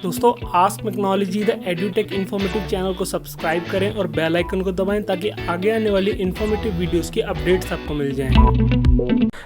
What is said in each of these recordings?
दोस्तों ask technology the edutech informative channel को subscribe करें और बेल आइकन को दबाएं ताकि आगे आने वाली इन्फॉर्मेटिव वीडियोस की अपडेट्स आपको मिल जाएं।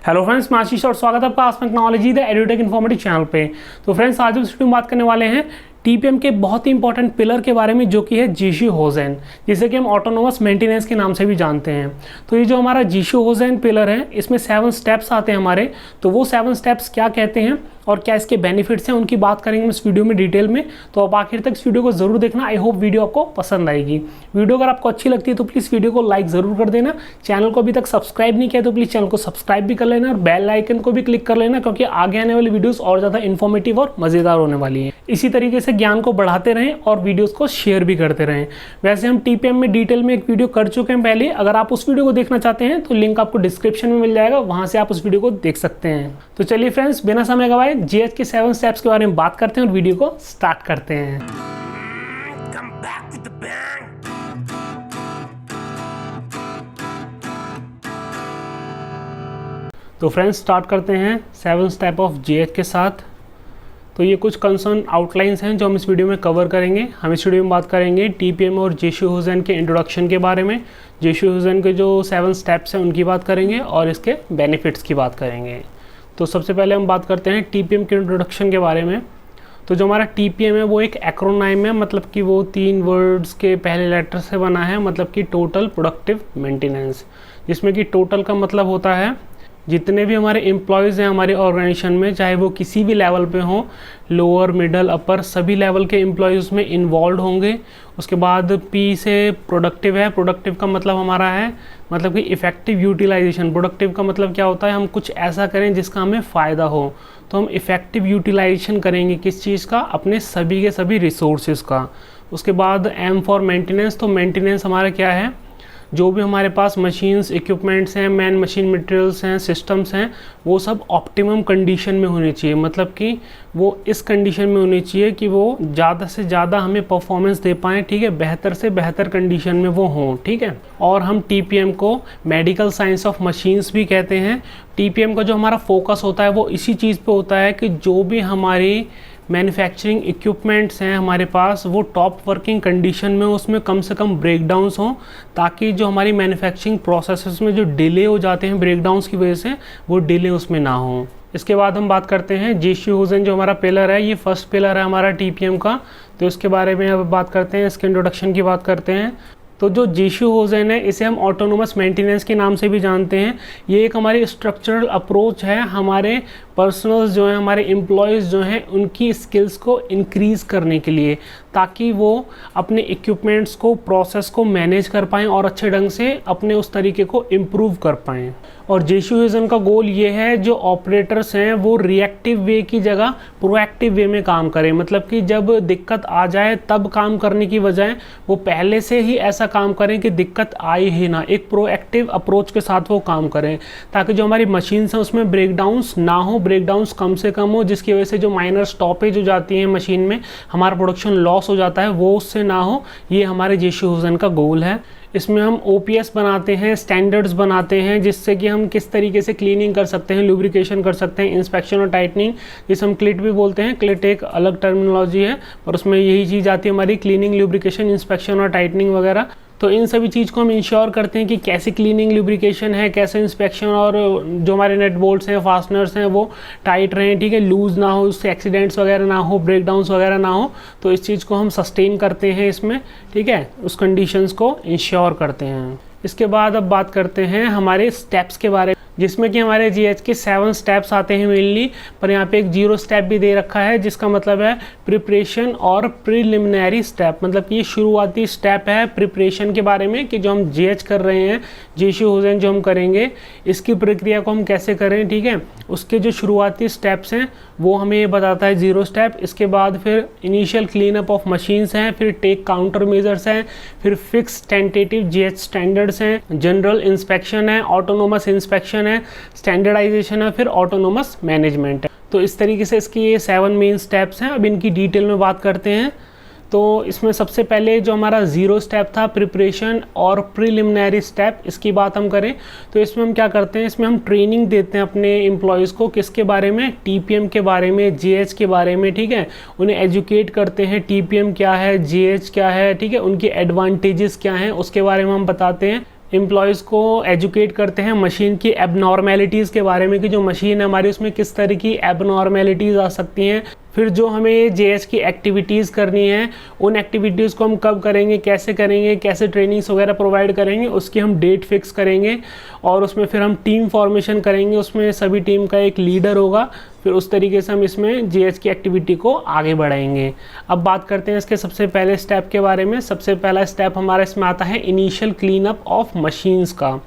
हेलो फ्रेंड्स, मैं आशीष और स्वागत है आपका ask technology the edutech informative channel पे। तो फ्रेंड्स आज हम इस वीडियो में बात करने वाले हैं टीपीएम के बहुत ही इंपॉर्टेंट पिलर के बारे में, जो कि है जीशू-होजेन, जिसे कि हम ऑटोनोमस मेंटेनेंस के नाम से भी जानते हैं। तो ये जो हमारा जीशू-होजेन पिलर है, इसमें 7 स्टेप्स आते हैं हमारे। तो वो 7 स्टेप्स क्या कहते हैं और क्या इसके बेनिफिट्स हैं, उनकी बात करेंगे इस वीडियो में डिटेल में। तो आप आखिर तक इस वीडियो को जरूर देखना। आई होप वीडियो आपको पसंद आएगी। वीडियो अगर आपको अच्छी लगती है तो प्लीज़ वीडियो को लाइक ज़रूर कर देना। चैनल को अभी तक सब्सक्राइब नहीं किया तो प्लीज़ चैनल को सब्सक्राइब भी कर लेना और बेल आइकन को भी क्लिक कर लेना, क्योंकि आगे आने वाली वीडियोस और ज़्यादा इन्फॉर्मेटिव और मज़ेदार होने वाली हैं। इसी तरीके से ज्ञान को बढ़ाते रहें और वीडियोज़ को शेयर भी करते रहें। वैसे हम टीपीएम में डिटेल में एक वीडियो कर चुके हैं पहले। अगर आप उस वीडियो को देखना चाहते हैं तो लिंक आपको डिस्क्रिप्शन में मिल जाएगा, वहाँ से आप उस वीडियो को देख सकते हैं। तो चलिए फ्रेंड्स, बिना समय गवाए जीएच के 7 स्टेप्स के बारे में बात करते हैं और वीडियो को स्टार्ट करते हैं। तो फ्रेंड्स स्टार्ट करते हैं 7 स्टेप ऑफ जीएच के साथ। तो ये कुछ कंसर्न आउटलाइंस हैं जो हम इस वीडियो में कवर करेंगे। हम इस वीडियो में बात करेंगे टीपीएम और जीशू-होजेन के इंट्रोडक्शन के बारे में। जीशू-होजेन के जो 7 स्टेप्स हैं उनकी बात करेंगे और इसके बेनिफिट्स की बात करेंगे। तो सबसे पहले हम बात करते हैं टीपीएम के इंट्रोडक्शन के बारे में। तो जो हमारा टीपीएम है वो एक एक्रोनाइम है, मतलब कि वो 3 वर्ड्स के पहले लेटर से बना है, मतलब कि टोटल प्रोडक्टिव मेंटेनेंस, जिसमें कि टोटल का मतलब होता है जितने भी हमारे एम्प्लॉयज़ हैं हमारे ऑर्गेनाइजेशन में, चाहे वो किसी भी लेवल पे हों, लोअर मिडल अपर, सभी लेवल के एम्प्लॉयज़ उसमें इन्वॉल्व होंगे। उसके बाद पी से प्रोडक्टिव है। प्रोडक्टिव का मतलब हमारा है मतलब कि इफ़ेक्टिव यूटिलाइजेशन। प्रोडक्टिव का मतलब क्या होता है, हम कुछ ऐसा करें जिसका हमें फ़ायदा हो। तो हम इफ़ेक्टिव यूटिलाइजेशन करेंगे किस चीज़ का, अपने सभी के सभी रिसोर्सेज का। उसके बाद एम फॉर मेंटेनेंस। तो मेंटेनेंस हमारा क्या है, जो भी हमारे पास मशीन्स इक्विपमेंट्स हैं, मैन मशीन मटेरियल्स हैं, सिस्टम्स हैं, वो सब ऑप्टिमम कंडीशन में होने चाहिए। मतलब कि वो इस कंडीशन में होनी चाहिए कि वो ज़्यादा से ज़्यादा हमें परफॉर्मेंस दे पाएँ, ठीक है, बेहतर से बेहतर कंडीशन में वो हों, ठीक है। और हम टीपीएम को मेडिकल साइंस ऑफ मशीन्स भी कहते हैं। टीपीएम का जो हमारा फोकस होता है वो इसी चीज़ पे होता है कि जो भी हमारी मैन्युफैक्चरिंग इक्विपमेंट्स हैं हमारे पास, वो टॉप वर्किंग कंडीशन में, उसमें कम से कम ब्रेकडाउन्स हों, ताकि जो हमारी मैन्युफैक्चरिंग प्रोसेसेस में जो डिले हो जाते हैं ब्रेकडाउन्स की वजह से, वो डिले उसमें ना हो। इसके बाद हम बात करते हैं जीशू-होजेन जो हमारा पिलर है, ये फर्स्ट पिलर है हमारा टीपीएम का। तो इसके बारे में अब बात करते हैं, इसके इंट्रोडक्शन की बात करते हैं। तो जो जीशू-होजेन है, इसे हम ऑटोनोमस मेंटेनेंस के नाम से भी जानते हैं। ये एक हमारी स्ट्रक्चरल अप्रोच है हमारे पर्सनल्स जो हैं, हमारे एम्प्लॉयज़ जो हैं, उनकी स्किल्स को इंक्रीज़ करने के लिए, ताकि वो अपने इक्विपमेंट्स को, प्रोसेस को मैनेज कर पाएँ और अच्छे ढंग से अपने उस तरीके को इम्प्रूव कर पाएँ। और जीशू-होजेन का गोल ये है जो ऑपरेटर्स हैं वो रिएक्टिव वे की जगह प्रोएक्टिव वे में काम करें। मतलब कि जब दिक्कत आ जाए तब काम करने की बजाय वो पहले से ही ऐसा काम करें कि दिक्कत आए ही ना, एक प्रोएक्टिव अप्रोच के साथ वो काम करें, ताकि जो हमारी मशीन्स हैं उसमें ब्रेकडाउन्स ना हो, ब्रेकडाउन्स कम से कम हो, जिसकी वजह से जो माइनर स्टॉपेज हो जाती हैं मशीन में, हमारा प्रोडक्शन लॉस हो जाता है, वो उससे ना हो। ये हमारे जीशू-होजेन का गोल है। इसमें हम ओपीएस बनाते हैं, स्टैंडर्ड्स बनाते हैं, जिससे कि हम किस तरीके से क्लीनिंग कर सकते हैं, लुब्रिकेशन कर सकते हैं, इंस्पेक्शन और टाइटनिंग, जिसे हम क्लिट भी बोलते हैं। क्लिट एक अलग टर्मिनोलॉजी है और उसमें यही चीज़ आती है हमारी, क्लीनिंग, लुब्रिकेशन, इंस्पेक्शन और टाइटनिंग वगैरह। तो इन सभी चीज़ को हम इंश्योर करते हैं कि कैसे क्लीनिंग, लुब्रिकेशन है, कैसे इंस्पेक्शन, और जो हमारे नट बोल्ट्स हैं, फास्टनर्स हैं, वो टाइट रहें, ठीक है, लूज़ ना हो, उससे एक्सीडेंट्स वगैरह ना हो, ब्रेकडाउन्स वगैरह ना हो। तो इस चीज़ को हम सस्टेन करते हैं इसमें, ठीक है, उस कंडीशंस को इंश्योर करते हैं। इसके बाद अब बात करते हैं हमारे स्टेप्स के बारे में, जिसमें कि हमारे जीएच के 7 स्टेप्स आते हैं मेनली, पर यहाँ पे एक 0 स्टेप भी दे रखा है, जिसका मतलब है प्रिपरेशन और प्रीलिमिनरी स्टेप। मतलब कि ये शुरुआती स्टेप है प्रिपरेशन के बारे में, कि जो हम जीएच कर रहे हैं, जीशू-होजेन जो हम करेंगे, इसकी प्रक्रिया को हम कैसे करें, ठीक है, उसके जो शुरुआती स्टेप्स हैं वो हमें ये बताता है 0 स्टेप। इसके बाद फिर initial clean up of machines हैं, फिर टेक काउंटर मेजर्स हैं, फिर फिक्स टेंटेटिव जीएच स्टैंडर्ड्स हैं, जनरल इंस्पेक्शन है, ऑटोनोमस इंस्पेक्शन है, स्टैंडर्डाइजेशन है, फिर ऑटोनोमस मैनेजमेंट है। तो इस तरीके से इसकी ये 7 मेन स्टेप्स हैं। अब इनकी डिटेल में बात करते हैं। तो इसमें सबसे पहले जो हमारा 0 स्टेप था प्रिपरेशन और प्रिलिमिनरी स्टेप, इसकी बात हम करें तो इसमें हम क्या करते हैं, इसमें हम ट्रेनिंग देते हैं अपने एम्प्लॉयज़ को किसके बारे में, टीपीएम के बारे में, जेएच के बारे में, ठीक है। उन्हें एजुकेट करते हैं टीपीएम क्या है, जेएच क्या है, ठीक है, उनकी एडवांटेजेस क्या हैं उसके बारे में हम बताते हैं। एम्प्लॉयज़ को एजुकेट करते हैं मशीन की एबनॉर्मेलिटीज़ के बारे में कि जो मशीन है हमारी उसमें किस तरह की एबनॉर्मेलिटीज़ आ सकती हैं। फिर जो हमें जेएच की एक्टिविटीज़ करनी है उन एक्टिविटीज़ को हम कब करेंगे, कैसे ट्रेनिंग्स वगैरह प्रोवाइड करेंगे, उसकी हम डेट फिक्स करेंगे। और उसमें फिर हम टीम फॉर्मेशन करेंगे, उसमें सभी टीम का एक लीडर होगा। फिर उस तरीके से हम इसमें जेएच की एक्टिविटी को आगे बढ़ाएंगे। अब बात करते हैं इसके सबसे पहले स्टेप के बारे में। सबसे पहला स्टेप हमारा इसमें आता है इनिशियल क्लीनअप ऑफ मशीन्स का।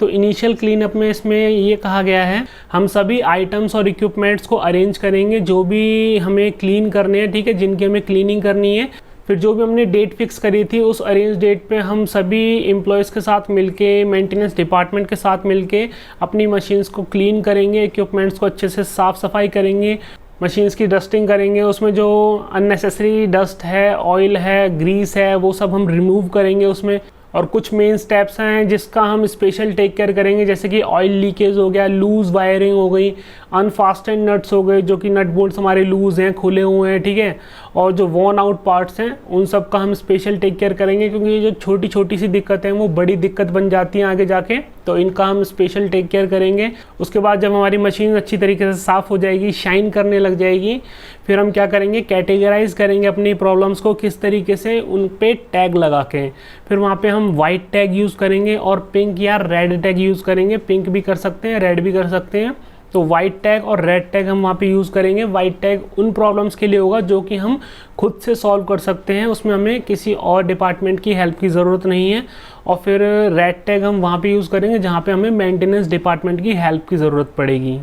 तो इनिशियल क्लीनअप में इसमें ये कहा गया है हम सभी आइटम्स और इक्विपमेंट्स को अरेंज करेंगे जो भी हमें क्लीन करने हैं, ठीक है, जिनकी हमें क्लीनिंग करनी है। फिर जो भी हमने डेट फिक्स करी थी उस अरेंज डेट पे हम सभी एम्प्लॉयज़ के साथ मिलके, मेंटेनेंस डिपार्टमेंट के साथ मिलके अपनी मशीन्स को क्लीन करेंगे, इक्विपमेंट्स को अच्छे से साफ़ सफाई करेंगे, मशीन्स की डस्टिंग करेंगे, उसमें जो अननेसेसरी डस्ट है, ऑयल है, ग्रीस है, वो सब हम रिमूव करेंगे उसमें। और कुछ मेन स्टेप्स हैं जिसका हम स्पेशल टेक केयर करेंगे, जैसे कि ऑयल लीकेज हो गया, लूज़ वायरिंग हो गई, अनफास्टेंड नट्स हो गए जो कि नट बोल्ट्स हमारे लूज़ हैं, खुले हुए हैं, ठीक है, और जो वॉर्न आउट पार्ट्स हैं उन सब का हम स्पेशल टेक केयर करेंगे, क्योंकि ये जो छोटी छोटी सी दिक्कतें हैं वो बड़ी दिक्कत बन जाती हैं आगे जाके, तो इनका हम स्पेशल टेक केयर करेंगे। उसके बाद जब हमारी मशीन अच्छी तरीके से साफ़ हो जाएगी, शाइन करने लग जाएगी, फिर हम क्या करेंगे, कैटेगराइज करेंगे अपनी प्रॉब्लम्स को किस तरीके से, उन पे टैग लगा के। फिर वहाँ पे हम वाइट टैग यूज़ करेंगे और पिंक या रेड टैग यूज़ करेंगे। पिंक भी कर सकते हैं, रेड भी कर सकते हैं। तो वाइट टैग और रेड टैग हम वहाँ पे यूज़ करेंगे। वाइट टैग उन प्रॉब्लम्स के लिए होगा जो कि हम खुद से सॉल्व कर सकते हैं, उसमें हमें किसी और डिपार्टमेंट की हेल्प की ज़रूरत नहीं है। और फिर रेड टैग हम वहाँ पे यूज़ करेंगे जहाँ पे हमें मेंटेनेंस डिपार्टमेंट की हेल्प की ज़रूरत पड़ेगी।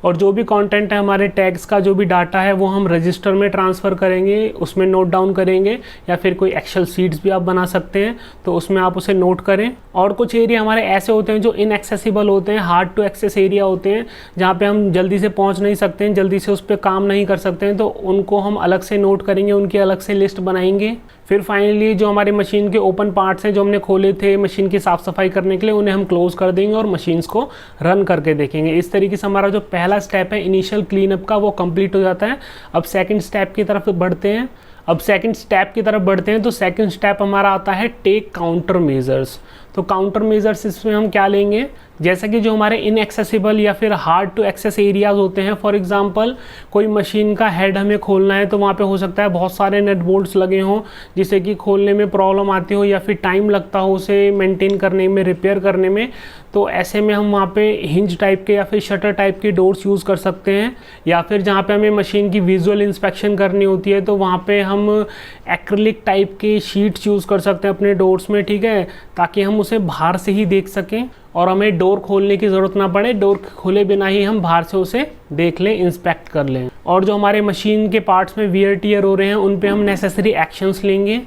और जो भी कंटेंट है हमारे टैग्स का, जो भी डाटा है वो हम रजिस्टर में ट्रांसफ़र करेंगे, उसमें नोट डाउन करेंगे, या फिर कोई एक्सेल शीट्स भी आप बना सकते हैं तो उसमें आप उसे नोट करें। और कुछ एरिया हमारे ऐसे होते हैं जो इनएक्सेसिबल होते हैं, हार्ड टू एक्सेस एरिया होते हैं, जहाँ पे हम जल्दी से पहुँच नहीं सकते हैं, जल्दी से उस पर काम नहीं कर सकते हैं, तो उनको हम अलग से नोट करेंगे, उनकी अलग से लिस्ट बनाएंगे। फिर फाइनली जो हमारी मशीन के ओपन पार्ट्स हैं जो हमने खोले थे मशीन की साफ़ सफाई करने के लिए, उन्हें हम क्लोज़ कर देंगे और मशीन्स को रन करके देखेंगे। इस तरीके से हमारा जो पहला स्टेप है इनिशियल क्लीनअप का वो कंप्लीट हो जाता है। अब सेकंड स्टेप की तरफ बढ़ते हैं। तो सेकंड स्टेप हमारा आता है टेक काउंटर मेजर्स। तो काउंटर मेजर्स इसमें हम क्या लेंगे, जैसे कि जो हमारे इनएक्सेसिबल या फिर हार्ड टू एक्सेस एरियाज़ होते हैं, फॉर एग्जांपल कोई मशीन का हेड हमें खोलना है तो वहाँ पे हो सकता है बहुत सारे नट बोल्ट्स लगे हों जिससे कि खोलने में प्रॉब्लम आती हो या फिर टाइम लगता हो उसे मेंटेन करने में, रिपेयर करने में। तो ऐसे में हम वहाँ पे हिंज टाइप के या फिर शटर टाइप के डोर्स यूज़ कर सकते हैं। या फिर जहाँ पे हमें मशीन की विजुअल इंस्पेक्शन करनी होती है तो वहाँ पे हम एक्रिलिक टाइप के शीट्स यूज़ कर सकते हैं अपने डोर्स में, ठीक है, ताकि हम उसे बाहर से ही देख सकें और हमें डोर खोलने की ज़रूरत ना पड़े, डोर खोले बिना ही हम बाहर से उसे देख लें, इंस्पेक्ट कर लें। और जो हमारे मशीन के पार्ट्स में वियर टियर हो रहे हैं उन पे हम नेसेसरी एक्शंस लेंगे।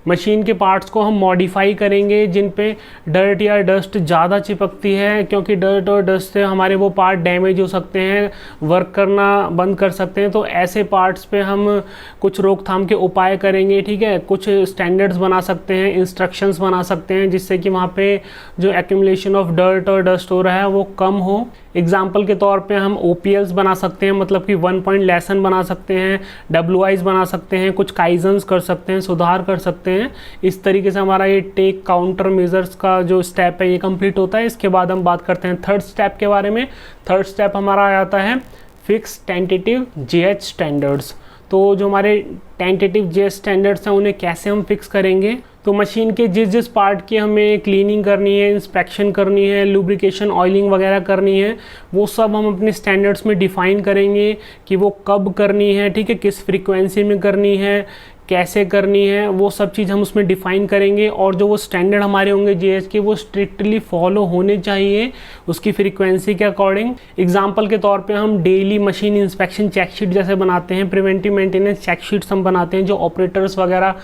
मशीन के पार्ट्स को हम मॉडिफाई करेंगे जिन पे डर्ट या डस्ट ज़्यादा चिपकती है, क्योंकि डर्ट और डस्ट से हमारे वो पार्ट डैमेज हो सकते हैं, वर्क करना बंद कर सकते हैं। तो ऐसे पार्ट्स पे हम कुछ रोकथाम के उपाय करेंगे, ठीक है, कुछ स्टैंडर्ड्स बना सकते हैं, इंस्ट्रक्शंस बना सकते हैं जिससे कि वहाँ पे जो एक्यूमुलेशन ऑफ डर्ट और डस्ट हो रहा है वो कम हो। एग्जाम्पल के तौर पे हम OPLs बना सकते हैं, मतलब कि 1 पॉइंट लेसन बना सकते हैं, WIs बना सकते हैं, कुछ काइजन्स कर सकते हैं, सुधार कर सकते हैं। इस तरीके से हमारा ये टेक काउंटर मेजर्स का जो स्टेप है ये कंप्लीट होता है। इसके बाद हम बात करते हैं थर्ड स्टेप के बारे में। थर्ड स्टेप हमारा आ जाता है फिक्स टेंटेटिव JH स्टैंडर्ड्स। तो जो हमारे टेंटेटिव JH स्टैंडर्ड्स हैं उन्हें कैसे हम फिक्स करेंगे, तो मशीन के जिस पार्ट की हमें क्लीनिंग करनी है, इंस्पेक्शन करनी है, लुब्रिकेशन, ऑयलिंग वगैरह करनी है, वो सब हम अपने स्टैंडर्ड्स में डिफ़ाइन करेंगे कि वो कब करनी है, ठीक है, किस फ्रीक्वेंसी में करनी है, कैसे करनी है, वो सब चीज़ हम उसमें डिफ़ाइन करेंगे। और जो वो स्टैंडर्ड हमारे होंगे JH के वो स्ट्रिक्टली फॉलो होने चाहिए उसकी फ्रीक्वेंसी के अकॉर्डिंग। एग्जांपल के तौर पे हम डेली मशीन इंस्पेक्शन चेकशीट जैसे बनाते हैं, प्रिवेंटिव मेंटेनेंस चेकशीट्स हम बनाते हैं जो ऑपरेटर्स वगैरह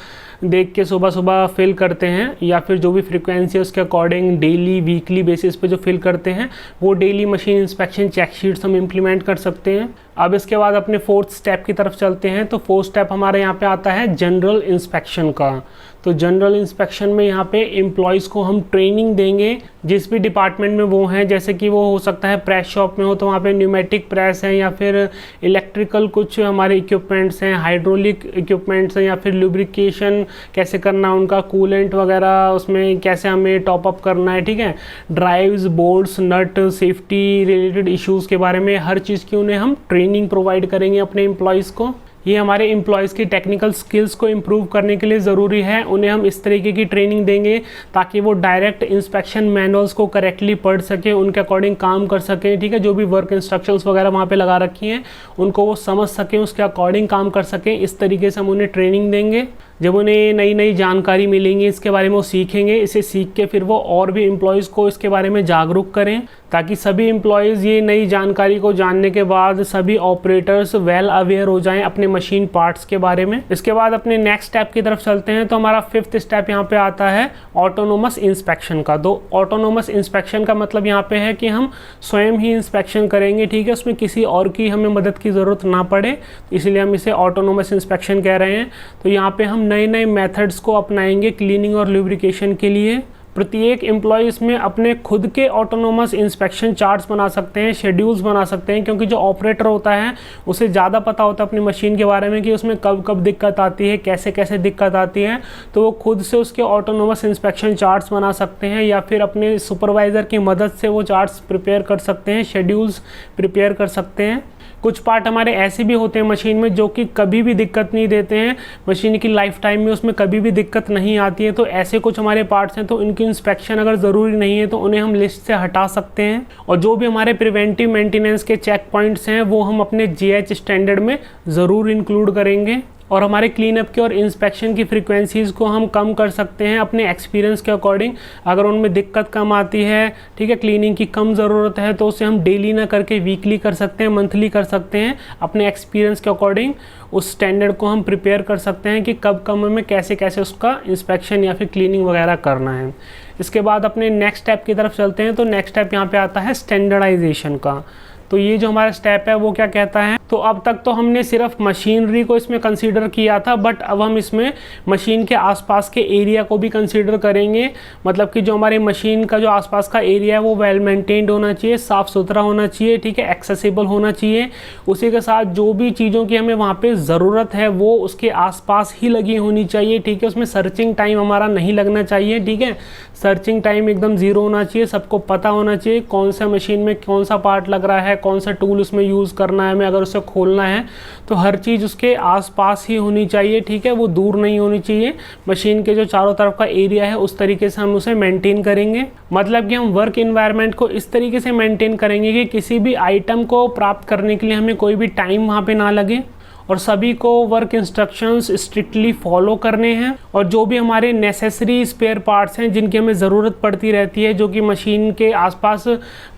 देख के सुबह सुबह फिल करते हैं, या फिर जो भी फ्रीक्वेंसी है उसके अकॉर्डिंग डेली वीकली बेसिस पे जो फिल करते हैं, वो डेली मशीन इंस्पेक्शन चेकशीट्स हम इम्प्लीमेंट कर सकते हैं। अब इसके बाद अपने फोर्थ स्टेप की तरफ चलते हैं। तो फोर्थ स्टेप हमारे यहाँ पे आता है जनरल इंस्पेक्शन का। तो जनरल इंस्पेक्शन में यहाँ पे एम्प्लॉयज़ को हम ट्रेनिंग देंगे जिस भी डिपार्टमेंट में वो हैं, जैसे कि वो हो सकता है प्रेस शॉप में हो तो वहाँ पे न्यूमेटिक प्रेस है, या फिर इलेक्ट्रिकल कुछ हमारे इक्विपमेंट्स हैं, हाइड्रोलिक इक्विपमेंट्स हैं, या फिर लुब्रिकेशन कैसे करना है उनका, कूलेंट वगैरह उसमें कैसे हमें टॉपअप करना है, ठीक है, ड्राइव्स, बोल्ट्स, नट, सेफ्टी रिलेटेड इश्यूज़ के बारे में हर चीज़ की उन्हें हम ट्रेनिंग प्रोवाइड करेंगे अपने एम्प्लॉयज़ को। ये हमारे एम्प्लॉयज़ की टेक्निकल स्किल्स को इम्प्रूव करने के लिए ज़रूरी है। उन्हें हम इस तरीके की ट्रेनिंग देंगे ताकि वो डायरेक्ट इंस्पेक्शन मैनुअल्स को करेक्टली पढ़ सकें, उनके अकॉर्डिंग काम कर सकें, ठीक है, जो भी वर्क इंस्ट्रक्शंस वगैरह वहाँ पे लगा रखी हैं उनको वो समझ सकें, उसके अकॉर्डिंग काम कर सकें। इस तरीके से हम उन्हें ट्रेनिंग देंगे। जब उन्हें नई नई जानकारी मिलेंगी इसके बारे में वो सीखेंगे, इसे सीख के फिर वो और भी एम्प्लॉयज़ को इसके बारे में जागरूक करें ताकि सभी एम्प्लॉयज़ ये नई जानकारी को जानने के बाद सभी ऑपरेटर्स वेल अवेयर हो जाएं अपने मशीन पार्ट्स के बारे में। इसके बाद अपने नेक्स्ट स्टेप की तरफ चलते हैं। तो हमारा फिफ्थ स्टेप यहाँ पे आता है ऑटोनोमस इंस्पेक्शन का। तो ऑटोनोमस इंस्पेक्शन का मतलब यहाँ पे है कि हम स्वयं ही इंस्पेक्शन करेंगे, ठीक है, उसमें किसी और की हमें मदद की ज़रूरत ना पड़े, इसलिए हम इसे ऑटोनोमस इंस्पेक्शन कह रहे हैं। तो यहाँ पे हम नए नए मेथड्स को अपनाएंगे क्लीनिंग और लुब्रिकेशन के लिए। प्रत्येक एम्प्लॉय इसमें अपने खुद के ऑटोनोमस इंस्पेक्शन चार्ट्स बना सकते हैं, शेड्यूल्स बना सकते हैं, क्योंकि जो ऑपरेटर होता है उसे ज़्यादा पता होता है अपनी मशीन के बारे में कि उसमें कब कब दिक्कत आती है, कैसे कैसे दिक्कत आती है। तो वो खुद से उसके ऑटोनोमस इंस्पेक्शन चार्ट्स बना सकते हैं या फिर अपने सुपरवाइज़र की मदद से वो चार्ट्स प्रिपेयर कर सकते हैं, शेड्यूल्स प्रिपेयर कर सकते हैं। कुछ पार्ट हमारे ऐसे भी होते हैं मशीन में जो कि कभी भी दिक्कत नहीं देते हैं, मशीन की लाइफ टाइम में उसमें कभी भी दिक्कत नहीं आती है। तो ऐसे कुछ हमारे पार्ट्स हैं तो इनकी इंस्पेक्शन अगर ज़रूरी नहीं है तो उन्हें हम लिस्ट से हटा सकते हैं। और जो भी हमारे प्रिवेंटिव मेंटेनेंस के चेक पॉइंट्स हैं वो हम अपने GH स्टैंडर्ड में ज़रूर इंक्लूड करेंगे। और हमारे क्लीन अप की और इंस्पेक्शन की फ्रीक्वेंसीज़ को हम कम कर सकते हैं अपने एक्सपीरियंस के अकॉर्डिंग। अगर उनमें दिक्कत कम आती है, ठीक है, क्लीनिंग की कम ज़रूरत है, तो उसे हम डेली ना करके वीकली कर सकते हैं, मंथली कर सकते हैं। अपने एक्सपीरियंस के अकॉर्डिंग उस स्टैंडर्ड को हम प्रिपेयर कर सकते हैं कि कब कम में कैसे कैसे उसका इंस्पेक्शन या फिर क्लीनिंग वगैरह करना है। इसके बाद अपने नेक्स्ट स्टेप की तरफ चलते हैं। तो नेक्स्ट स्टेप यहाँ पे आता है स्टैंडर्डाइजेशन का। तो ये जो हमारा स्टेप है वो क्या कहता है, तो अब तक तो हमने सिर्फ मशीनरी को इसमें कंसीडर किया था, बट अब हम इसमें मशीन के आसपास के एरिया को भी कंसीडर करेंगे। मतलब कि जो हमारी मशीन का जो आसपास का एरिया है वो वेल मेंटेन्ड होना चाहिए, साफ़ सुथरा होना चाहिए, ठीक है, एक्सेसिबल होना चाहिए। उसी के साथ जो भी चीज़ों की हमें वहाँ पे ज़रूरत है वो उसके आसपास ही लगी होनी चाहिए, ठीक है, उसमें सर्चिंग टाइम हमारा नहीं लगना चाहिए, ठीक है, सर्चिंग टाइम एकदम ज़ीरो होना चाहिए। सबको पता होना चाहिए कौन सा मशीन में कौन सा पार्ट लग रहा है, कौन सा टूल उसमें यूज़ करना है हमें, अगर उसे खोलना है तो हर चीज़ उसके आसपास ही होनी चाहिए, ठीक है, वो दूर नहीं होनी चाहिए। मशीन के जो चारों तरफ का एरिया है उस तरीके से हम उसे मेंटेन करेंगे। मतलब कि हम वर्क इन्वायरमेंट को इस तरीके से मेंटेन करेंगे कि किसी भी आइटम को प्राप्त करने के लिए हमें कोई भी टाइम वहाँ पे ना लगे और सभी को वर्क इंस्ट्रक्शंस स्ट्रिक्टली फॉलो करने हैं। और जो भी हमारे नेसेसरी स्पेयर पार्ट्स हैं जिनकी हमें ज़रूरत पड़ती रहती है, जो कि मशीन के आसपास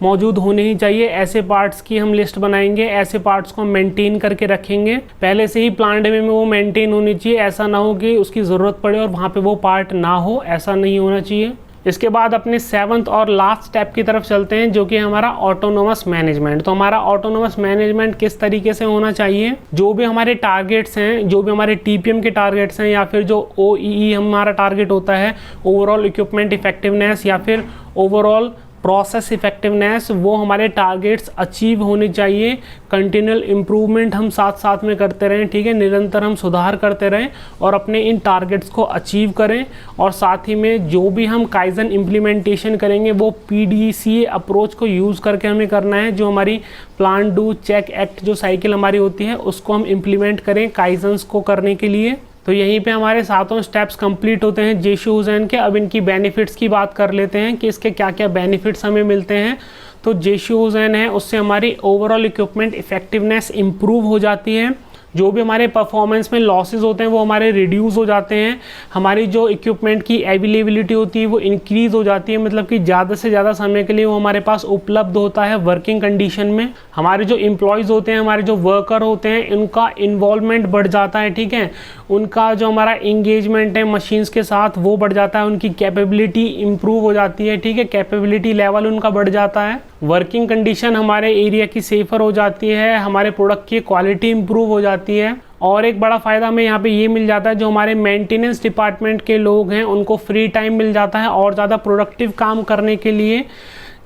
मौजूद होने ही चाहिए, ऐसे पार्ट्स की हम लिस्ट बनाएंगे। ऐसे पार्ट्स को हम मेंटेन करके रखेंगे, पहले से ही प्लांट में वो मेंटेन होनी चाहिए। ऐसा ना हो कि उसकी ज़रूरत पड़े और वहाँ पर वो पार्ट ना हो, ऐसा नहीं होना चाहिए। इसके बाद अपने 7th और लास्ट स्टेप की तरफ चलते हैं जो कि हमारा ऑटोनोमस मैनेजमेंट। तो हमारा ऑटोनोमस मैनेजमेंट किस तरीके से होना चाहिए, जो भी हमारे टारगेट्स हैं, जो भी हमारे TPM के टारगेट्स हैं या फिर जो OEE हमारा टारगेट होता है, ओवरऑल इक्विपमेंट इफेक्टिवनेस या फिर ओवरऑल प्रोसेस इफेक्टिवनेस, वो हमारे टारगेट्स अचीव होने चाहिए। कंटिन्यूअल इम्प्रूवमेंट हम साथ साथ में करते रहें, ठीक है, निरंतर हम सुधार करते रहें और अपने इन टारगेट्स को अचीव करें। और साथ ही में जो भी हम काइजन इम्प्लीमेंटेशन करेंगे वो PDCA अप्रोच को यूज़ करके हमें करना है। जो हमारी प्लान डू चेक एक्ट जो साइकिल हमारी होती है उसको हम इम्प्लीमेंट करें काइजन्स को करने के लिए। तो यहीं पे हमारे 7 स्टेप्स कंप्लीट होते हैं जेशु हुसैन के। अब इनकी बेनिफिट्स की बात कर लेते हैं कि इसके क्या क्या बेनिफिट्स हमें मिलते हैं। तो जेशु हुसैन है उससे हमारी ओवरऑल इक्विपमेंट इफेक्टिवनेस इम्प्रूव हो जाती है। जो भी हमारे परफॉर्मेंस में लॉसेस होते हैं वो हमारे रिड्यूस हो जाते हैं। हमारी जो इक्विपमेंट की अवेलेबिलिटी होती है वो इंक्रीज़ हो जाती है, मतलब कि ज़्यादा से ज़्यादा समय के लिए वो हमारे पास उपलब्ध होता है वर्किंग कंडीशन में। हमारे जो एम्प्लॉयज़ होते हैं, हमारे जो वर्कर होते हैं, उनका इन्वॉल्वमेंट बढ़ जाता है, ठीक है, उनका जो हमारा इंगेजमेंट है मशीन्स के साथ वो बढ़ जाता है, उनकी कैपेबिलिटी इम्प्रूव हो जाती है, ठीक है, कैपेबिलिटी लेवल उनका बढ़ जाता है। वर्किंग कंडीशन हमारे एरिया की सेफ़र हो जाती है, हमारे प्रोडक्ट की क्वालिटी इंप्रूव हो जाती है। और एक बड़ा फ़ायदा हमें यहाँ पे ये मिल जाता है, जो हमारे मेंटेनेंस डिपार्टमेंट के लोग हैं उनको फ्री टाइम मिल जाता है और ज़्यादा प्रोडक्टिव काम करने के लिए।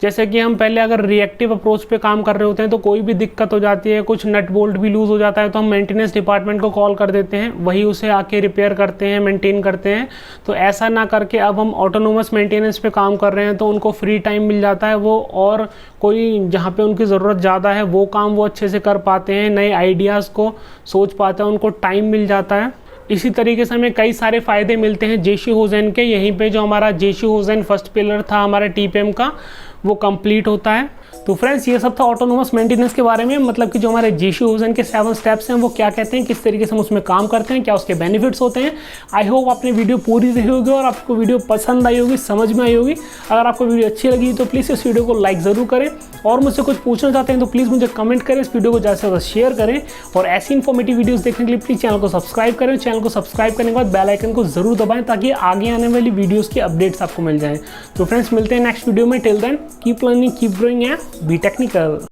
जैसे कि हम पहले अगर रिएक्टिव अप्रोच पे काम कर रहे होते हैं तो कोई भी दिक्कत हो जाती है, कुछ नट बोल्ट भी लूज़ हो जाता है, तो हम मेंटेनेंस डिपार्टमेंट को कॉल कर देते हैं, वही उसे आके रिपेयर करते हैं, मेंटेन करते हैं। तो ऐसा ना करके अब हम ऑटोनोमस मेंटेनेंस पे काम कर रहे हैं तो उनको फ्री टाइम मिल जाता है, वो और कोई जहाँ पे उनकी ज़रूरत ज़्यादा है वो काम वो अच्छे से कर पाते हैं, नए आइडियाज़ को सोच पाते हैं, उनको टाइम मिल जाता है। इसी तरीके से हमें कई सारे फ़ायदे मिलते हैं जेशी होजेन के। यहीं पे जो हमारा जेशी होजेन फर्स्ट पिलर था हमारा टीपीएम का, वो कंप्लीट होता है। तो फ्रेंड्स ये सब था ऑटोनोमस मेंटेनेंस के बारे में, मतलब कि जो हमारे जेशी होजेन के 7 स्टेप्स हैं वो क्या कहते हैं, किस तरीके से हम उसमें काम करते हैं, क्या उसके बेनिफिट्स होते हैं। आई होप आपने वीडियो पूरी देखी होगी और आपको वीडियो पसंद आई होगी, समझ में आई होगी। अगर आपको वीडियो अच्छी लगी तो प्लीज़ इस वीडियो को लाइक ज़रूर करें, और मुझसे कुछ पूछना चाहते हैं तो प्लीज़ मुझे कमेंट करें, इस वीडियो को ज़्यादा से ज़्यादा शेयर करें, और ऐसी इन्फॉर्मेटिव वीडियोज़ देखने के लिए प्लीज़ चैनल को सब्सक्राइब करें। चैनल को सब्सक्राइब करने के बाद बेल आइकन को ज़रूर दबाएं ताकि आगे आने वाली वीडियोज़ की अपडेट्स आपको मिल जाएँ। तो फ्रेंड्स मिलते हैं नेक्स्ट वीडियो में। Till then keep learning, keep growing and be technical.